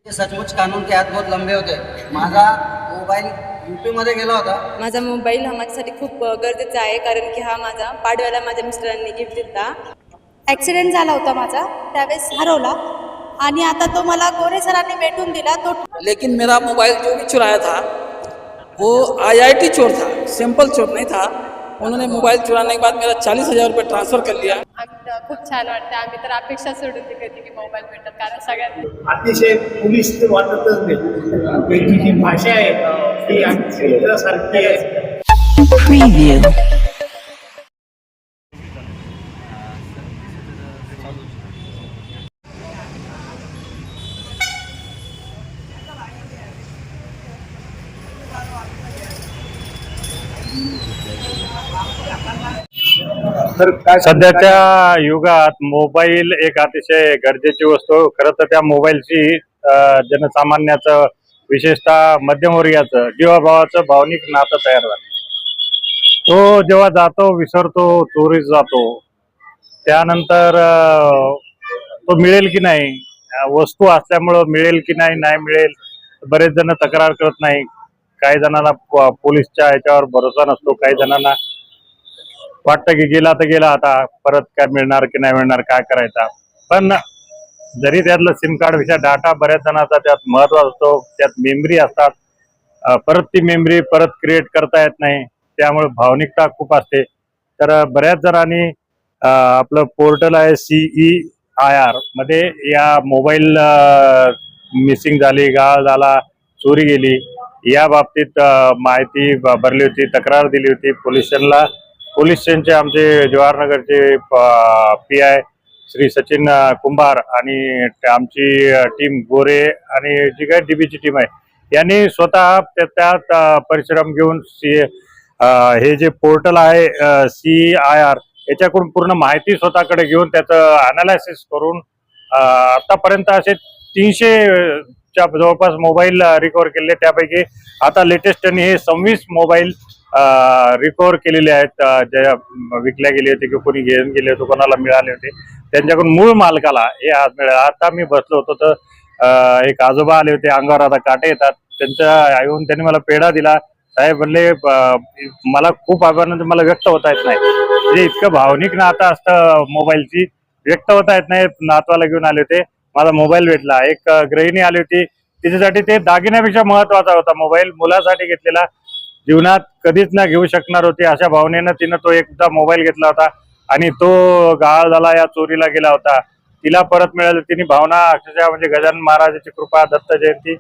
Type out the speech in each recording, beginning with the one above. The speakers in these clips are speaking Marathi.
सचमुच कानून के हात बहुत लंबे होते. माझा मोबाईल यूपी मध्ये गेला होता. माझा मोबाईल हा माझ्यासाठी खूप गरजेचा आहे, कारण की हा माझा पाडव्याला माझ्या मिस्टरांनी गिफ्ट दिला. ॲक्सिडेंट झाला होता माझा, त्यावेळेस हरवला आणि आता तो मला गोरे सरांनी भेटून दिला. तो लेकिन मेरा मोबाइल जो भी चुराया था वो आईआईटी चोर था, सिंपल चोर नहीं था. उन्होंने मोबाइल चुराने के बाद मेरा 40,000 रुपये ट्रांसफ़र कर लिया. खूप छान वाटतं. आम्ही तर अपेक्षा सोडून दिली होती की मोबाईल भेटत, कारण सगळ्यांना अतिशय पोलीस वाटतच नाही. त्यांची जी भाषा आहे ती सारखी आहे. Preview. तर काय सध्याच्या युगात मोबाईल एक अतिशय गरजेची वस्तू. खरं तर त्या मोबाईलची जनसामान्याचं, विशेषतः मध्यमवर्गीयाचं, जीवाभावाचं भावनिक नातं तयार झालं. तो जेव्हा जातो, विसरतो, चोरीस जातो, त्यानंतर तो मिळेल की नाही, वस्तू असल्यामुळं मिळेल की नाही, नाही मिळेल, बरेच जण तक्रार करत नाही. काही जणांना पोलीसच्या ह्याच्यावर भरोसा नसतो. काही जणांना वाटतं की गेला तर गेला, आता परत काय मिळणार की नाही मिळणार, काय करायचा. पण जरी त्यातलं सिम कार्ड विषय डाटा बऱ्याच जणांचा त्यात महत्त्वाचा असतो, त्यात मेमरी असतात, परत ती मेमरी परत क्रिएट करता येत नाही, त्यामुळे भावनिकता खूप असते. तर बऱ्याच जणांनी आपलं पोर्टल आहे CEIR मध्ये या मोबाईल मिसिंग झाली, गाळ झाला, चोरी गेली, या बाबतीत माहिती भरली होती, तक्रार दिली होती पोलीस स्टेशनला. पोलीस स्टेशनचे आमचे जवाहरनगरचे PI श्री सचिन कुंभार आणि आमची टीम गोरे आणि जी काही DBची टीम आहे यांनी स्वतः त्यात परिश्रम घेऊन हे जे पोर्टल आहे CEIR याच्याकडून पूर्ण माहिती स्वतःकडे घेऊन त्याचं अनालायसिस करून आतापर्यंत असे 300च्या जवळपास मोबाईल रिकवर केले. त्यापैकी आता लेटेस्ट त्यांनी हे 26 मोबाईल रिकवर केलेले आहेत, ज्या विकल्या गेले होते किंवा कोणी घेऊन गेले होते, कोणाला मिळाले होते, त्यांच्याकडून मूळ मालकाला हे आज मिळालं. आता मी बसलो होतो तर एक आजोबा आले होते, अंगावर आता काटे येतात. त्यांच्या येऊन त्यांनी मला पेढा दिला. साहेब म्हणले मला खूप अभिनंदन, मला व्यक्त होता येत नाही. म्हणजे इतकं भावनिक नातं असतं मोबाईलची, व्यक्त होता येत नाही. नातवाला घेऊन आले होते, माझा मोबाईल भेटला. एक गृहिणी आली होती, तिच्यासाठी ते दागिन्यापेक्षा महत्वाचा होता मोबाईल, मुलासाठी घेतलेला, जीवनात कधीच ना घेऊ शकणार होती अशा भावनेनं तिनं तो एकदा मोबाईल घेतला होता आणि तो गाळ झाला, या चोरीला गेला होता. तिला परत मिळालं. तिने भावना अक्षरशः म्हणजे गजानन महाराजांची कृपा, दत्त जयंती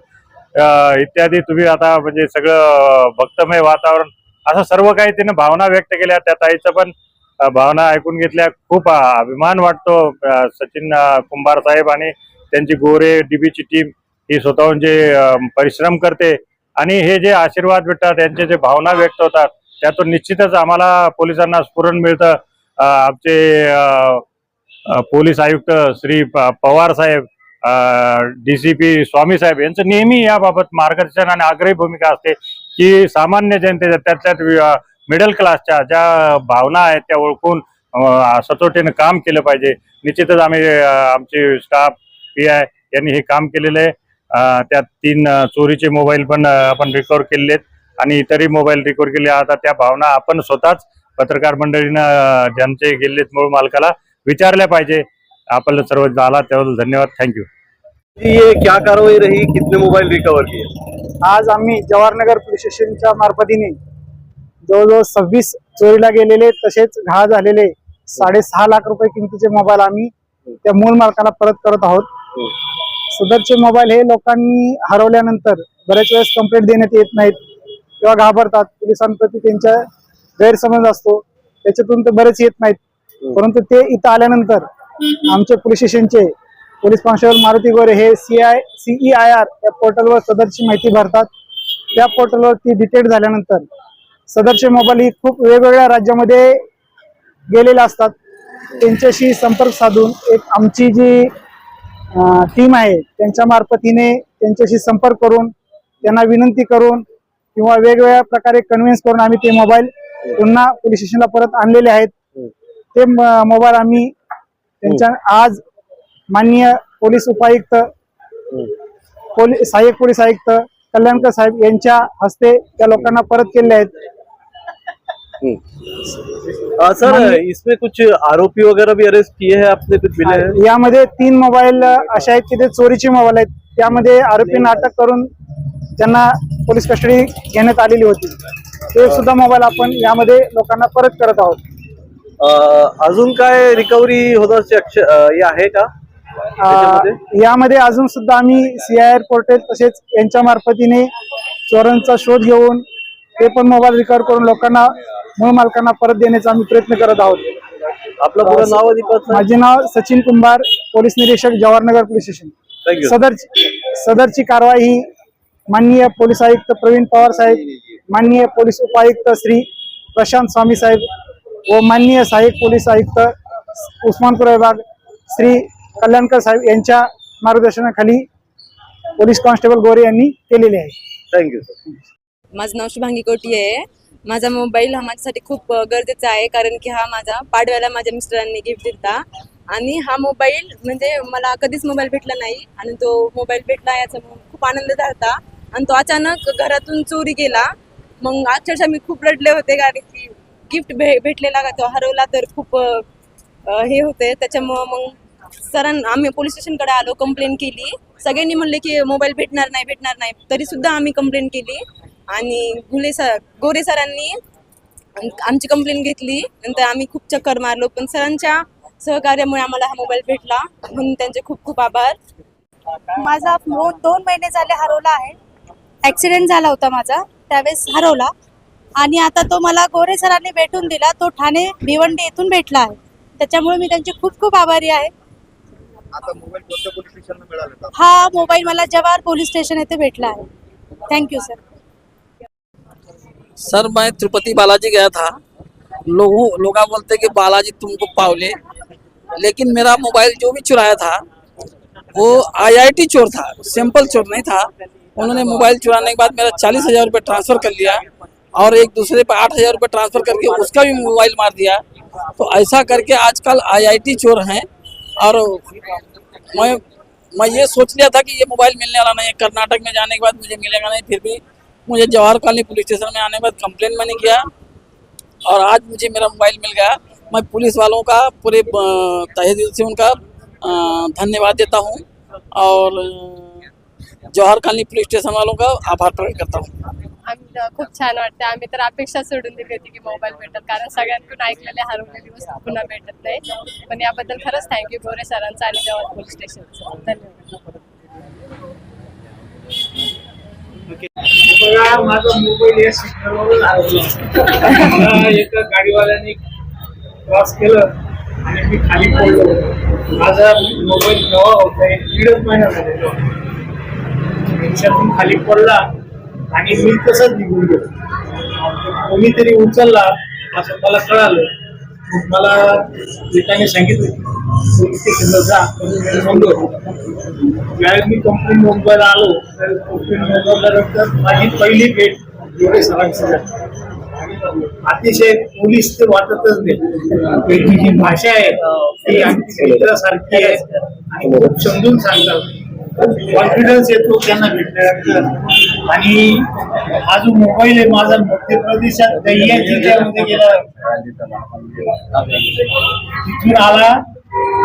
इत्यादी, तुम्ही आता म्हणजे सगळं भक्तमय वातावरण, असं सर्व काही तिने भावना व्यक्त केल्या. त्या ताईचं पण भावना ऐकून घेतल्या. खूप अभिमान वाटतो. सचिन कुंभार साहेब आणि त्यांची गोरे DBची टीम ही स्वतःहून जे परिश्रम करते आणि हे जे आशीर्वाद भेटतात, त्यांचे जे भावना व्यक्त होतात, त्यातून निश्चितच आम्हाला पोलिसांना स्फुरण मिळतं. आमचे पोलीस आयुक्त श्री पवार साहेब, DCP स्वामी साहेब यांचं नेहमी याबाबत मार्गदर्शन आणि आग्रही भूमिका असते की सामान्य जनतेच्या, त्यातल्यात मिडल क्लासच्या ज्या भावना आहेत त्या ओळखून सचोटीनं काम केलं पाहिजे. निश्चितच आम्ही आमचे स्टाफ PI यांनी हे काम केलेलं आहे. त्यात 3 चोरीचे मोबाईल पण आपण रिकवर केलेले आहेत आणि इतरही मोबाईल रिकवर केले. आता त्या भावना आपण स्वतःच पत्रकार मंडळीनं ज्यांचे गेलेत मूळ मालकाला विचारल्या पाहिजे. आपल्याला सर्व झाला त्याबद्दल धन्यवाद. थँक्यू. ये क्या कारवाई रही, कितने मोबाईल रिकवर किए? आज आम्ही जवाहरनगर पोलीस स्टेशनच्या मार्फतीने जवळजवळ 26 चोरीला गेलेले तसेच घाळ झालेले 6.5 लाख रुपये किमतीचे मोबाईल आम्ही त्या मूळ मालकाला परत करत आहोत. सदरचे मोबाईल हे लोकांनी हरवल्यानंतर बऱ्याच वेळेस कंप्लेंट देण्यात येत नाहीत किंवा घाबरतात. पोलिसांप्रती त्यांचा गैरसमज असतो, त्याच्यातून ते बरेच येत नाहीत. परंतु ते इथं आल्यानंतर आमचे पोलीस स्टेशनचे पोलीस कॉन्स्टेबल मारुती गोरे हे CEIR या पोर्टलवर सदरची माहिती भरतात. त्या पोर्टलवर ती डिटेक्ट झाल्यानंतर सदरचे मोबाईल ही खूप वेगवेगळ्या राज्यामध्ये गेलेले असतात. त्यांच्याशी संपर्क साधून एक आमची जी टीम आहे त्यांच्या मार्फतीने त्यांच्याशी संपर्क करून, त्यांना विनंती करून किंवा वेगवेगळ्या प्रकारे कन्व्हिन्स करून आम्ही ते मोबाईल पुन्हा पोलीस स्टेशनला परत आणलेले आहेत. ते मोबाईल आम्ही त्यांच्या आज माननीय पोलीस उपायुक्त सहाय्यक पोलीस आयुक्त कल्याणकर साहेब यांच्या हस्ते त्या लोकांना परत केले आहेत. सर इसमें कुछ आरोपी वगैरह भी अरेस्ट किए हैं आपने, कुछ मिले हैं? यामध्ये 3 मोबाईल असे आहेत की ते चोरीचे मोबाईल आहेत. त्यामध्ये आरोपींना अटक करून त्यांना पोलीस कस्टडी घेण्यात आलेली होती. ते सुद्धा मोबाईल आपण यामध्ये लोकांना परत करत आहोत. अजून काय रिकव्हरी होण्याची हे आहे का त्याच्यामध्ये? यामध्ये अजून सुद्धा आम्ही CIR पोर्टल तसेच यांच्या मार्फतीने चोरांचा शोध घेऊन ते पण मोबाईल रिकव्हर करून लोकांना मूळ मालकांना परत देण्याचा आम्ही प्रयत्न करत आहोत. आपलं पूर्ण नाव आणि पद? माझे नाव सचिन कुंभार, पोलीस निरीक्षक जवाहरनगर पोलीस स्टेशन. सदरची कारवाई ही माननीय पोलीस आयुक्त प्रवीण पवार साहेब, माननीय पोलीस उपायुक्त श्री प्रशांत स्वामी साहेब व माननीय सहाय्यक पोलीस आयुक्त उस्मानपूर विभाग श्री कल्याणकर साहेब यांच्या मार्गदर्शनाखाली पोलीस कॉन्स्टेबल गोरे यांनी केलेले आहे. Thank you sir. माझं नाव शुभांगी कोटी आहे. माझा मोबाईल हा माझ्यासाठी खूप गरजेचा आहे, कारण की हा माझा पाडव्याला माझ्या मिस्टरांनी गिफ्ट दिला आणि हा मोबाईल म्हणजे मला कधीच मोबाईल भेटला नाही आणि तो मोबाईल भेटला याचा खूप आनंद झाला. आणि तो अचानक घरातून चोरी गेला. मग अक्षरशः मी खूप रडले होते, कारण की गिफ्ट भेटलेला का तो हरवला तर खूप हे होते. त्याच्यामुळं मग आम्ही पोलीस स्टेशनकडे आलो, कंप्लेंट केली. सगळ्यांनी म्हणले की मोबाईल भेटणार नाही, तरी सुद्धा आम्ही कंप्लेंट केली आणि गोरे सरांनी आमची कंप्लेंट घेतली. नंतर आम्ही खूप चक्कर मारलो, पण सरांच्या सहकार्यामुळे आम्हाला हा मोबाईल भेटला, म्हणून त्यांचे खूप खूप आभार. माझा फोन 2 महिने झाले हरवला आहे. ॲक्सिडेंट झाला होता माझा, त्यावेळेस हरवला आणि आता तो मला गोरे सरांनी भेटून दिला. तो ठाणे भिवंडी येथून भेटला आहे. त्याच्यामुळे मी त्यांचे खूप खूप आभारी आहे. हा मोबाईल मला जवाहर पोलीस स्टेशन येथे भेटला है. Thank you sir. सर मैं तिरुपति बालाजी गया था. लोग बोलते कि बालाजी तुमको पावले, लेकिन मेरा मोबाइल जो भी चुराया था वो IIT चोर था, सिंपल चोर नहीं था. उन्होंने मोबाइल चुराने के बाद मेरा 40,000 रुपये ट्रांसफ़र कर लिया और एक दूसरे पर 8,000 रुपये ट्रांसफ़र करके उसका भी मोबाइल मार दिया. तो ऐसा करके आजकल IIT चोर हैं. और मैं ये सोच लिया था कि ये मोबाइल मिलने वाला नहीं है. कर्नाटक में जाने के बाद मुझे मिलेगा नहीं, फिर भी मुझे जवाहर कॉलोनी पुलिस स्टेशन में आने के बाद कंप्लेंट मैंने किया और आज मुझे मेरा मोबाइल मिल गया. मैं पुलिस वालों का पूरे तहे दिल से उनका धन्यवाद देता हूँ और जवाहर कॉलोनी पुलिस स्टेशन वालों का आभार प्रकट करता हूँ. खूप छान वाटतं. आम्ही तर अपेक्षा सोडून दिली होती की मोबाईल भेटत, कारण सगळ्यांकडून ऐकलेले हरवलेली वस्तू पुन्हा भेटत नाही. पण याबद्दल खरंच थँक्यू गोरे सरांचा आणि जवाहर पोलीस स्टेशनचं. धन्यवाद. बघा, माझा मोबाईल या सिग्नलवरून हरवला. एका गाडीवाल्याने क्रॉस केलं आणि मी खाली पडलो. माझा मोबाईल नवा होता, 1.5 महिना झालेला. रिक्षातून खाली पडला आणि मी तसंच निघून गेलो. कोणीतरी उचलला असं मला कळालं. मला एकाने सांगितलं पोलीस स्टेशनला जा, ज्यावेळेस मी कंप्लेंट नोंदवायला आलो त्यावेळेस कंप्लेंट नोंदवल्यानंतर माझी पहिली भेट गोरे सरांची झाली. अतिशय पोलीस ते वाटतच नाही. त्यांची जी भाषा आहे ती अगदी मित्रासारखी आहे आणि खूप समजून सांगतात. कॉन्फिडन्स येतो त्यांना भेटल्यानंतर. आणि हा जो मोबाईल आहे माझा मध्य प्रदेशात दहिया जिल्ह्यामध्ये गेला, तिथून आला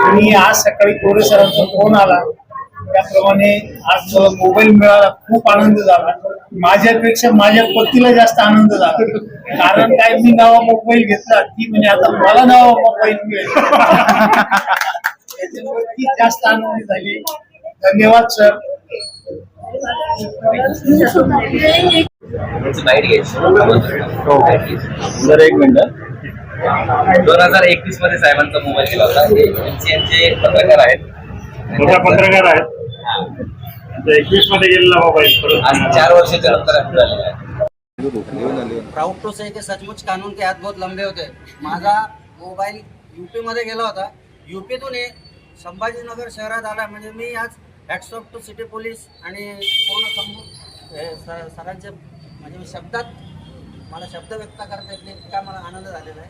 आणि आज सकाळी गोरे सरांचा फोन आला. त्याप्रमाणे आज मला मोबाईल मिळाला, खूप आनंद झाला. माझ्यापेक्षा माझ्या पतीला जास्त आनंद झाला, कारण काय मी नवा मोबाईल घेतला, ती म्हणजे आता मला नवा मोबाईल मिळेल त्याच्यामुळे ती जास्त आनंदी झाली. धन्यवाद सर. सर एक मिनिट. 2021 मध्ये साहेबांचा मोबाईल गेला होता. यांचे पत्रकार आहेत, पत्रकार आहेत. 21 मध्ये गेलेला मोबाईल आज 4 वर्षाच्या नंतर झालेला आहे. प्राउड टू से कि सचमुच कानून के हाथ बहुत लंबे होते. माझा मोबाईल यूपी मध्ये गेला होता. यूपीतून संभाजीनगर शहरात आला म्हणजे मी आज hats off to city police आणि पूर्ण सरांचे म्हणजे शब्दात मला शब्द व्यक्त करता येत नाही, इतका मला आनंद झालेला आहे.